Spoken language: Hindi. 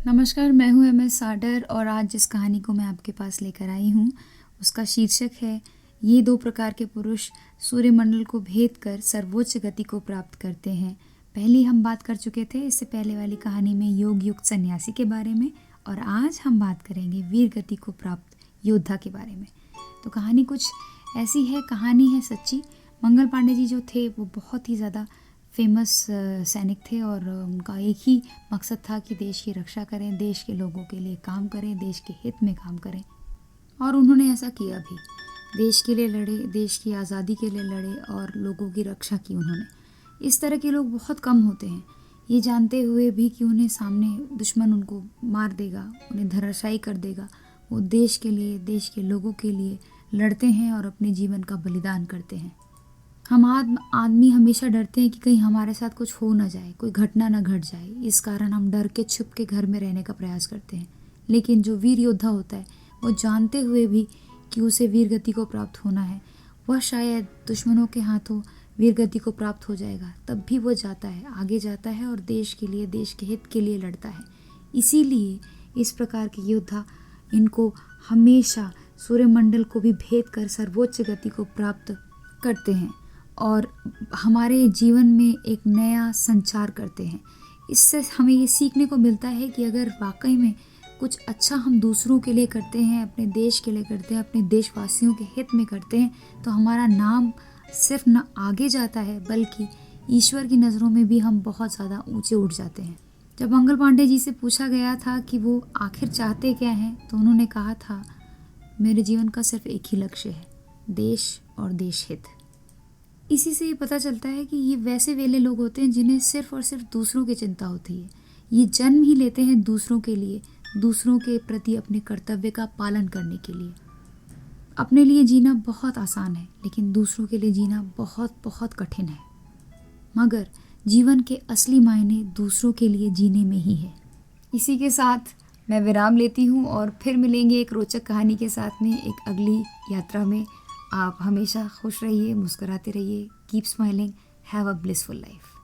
नमस्कार, मैं हूँ एम एस साडर और आज जिस कहानी को मैं आपके पास लेकर आई हूँ उसका शीर्षक है ये दो प्रकार के पुरुष सूर्यमंडल को भेद कर सर्वोच्च गति को प्राप्त करते हैं। पहली हम बात कर चुके थे इससे पहले वाली कहानी में योग युक्त सन्यासी के बारे में, और आज हम बात करेंगे वीर गति को प्राप्त योद्धा के बारे में। तो कहानी कुछ ऐसी है, कहानी है सच्ची। मंगल पांडे जी जो थे वो बहुत ही ज़्यादा फेमस सैनिक थे और उनका एक ही मकसद था कि देश की रक्षा करें, देश के लोगों के लिए काम करें, देश के हित में काम करें। और उन्होंने ऐसा किया भी, देश के लिए लड़े, देश की आज़ादी के लिए लड़े और लोगों की रक्षा की उन्होंने। इस तरह के लोग बहुत कम होते हैं, ये जानते हुए भी कि उन्हें सामने दुश्मन उनको मार देगा, उन्हें धराशायी कर देगा, वो देश के लिए, देश के लोगों के लिए लड़ते हैं और अपने जीवन का बलिदान करते हैं। हम आदमी हमेशा डरते हैं कि कहीं हमारे साथ कुछ हो ना जाए, कोई घटना ना घट जाए, इस कारण हम डर के छुप के घर में रहने का प्रयास करते हैं। लेकिन जो वीर योद्धा होता है वो जानते हुए भी कि उसे वीर गति को प्राप्त होना है, वह शायद दुश्मनों के हाथों वीर गति को प्राप्त हो जाएगा, तब भी वो जाता है, आगे जाता है और देश के लिए, देश के हित के लिए लड़ता है। इसीलिए इस प्रकार के योद्धा, इनको हमेशा सूर्यमंडल को भी भेद कर सर्वोच्च गति को प्राप्त करते हैं और हमारे जीवन में एक नया संचार करते हैं। इससे हमें ये सीखने को मिलता है कि अगर वाकई में कुछ अच्छा हम दूसरों के लिए करते हैं, अपने देश के लिए करते हैं, अपने देशवासियों के हित में करते हैं, तो हमारा नाम सिर्फ न आगे जाता है बल्कि ईश्वर की नज़रों में भी हम बहुत ज़्यादा ऊंचे उठ जाते हैं। जब मंगल पांडे जी से पूछा गया था कि वो आखिर चाहते क्या हैं, तो उन्होंने कहा था, मेरे जीवन का सिर्फ एक ही लक्ष्य है, देश और देश हित। इसी से ये पता चलता है कि ये वैसे वेले लोग होते हैं जिन्हें सिर्फ और सिर्फ दूसरों की चिंता होती है। ये जन्म ही लेते हैं दूसरों के लिए, दूसरों के प्रति अपने कर्तव्य का पालन करने के लिए। अपने लिए जीना बहुत आसान है, लेकिन दूसरों के लिए जीना बहुत बहुत कठिन है। मगर जीवन के असली मायने दूसरों के लिए जीने में ही है। इसी के साथ मैं विराम लेती हूँ और फिर मिलेंगे एक रोचक कहानी के साथ में एक अगली यात्रा में। आप हमेशा खुश रहिए, मुस्कुराते रहिए, keep smiling, have a blissful life.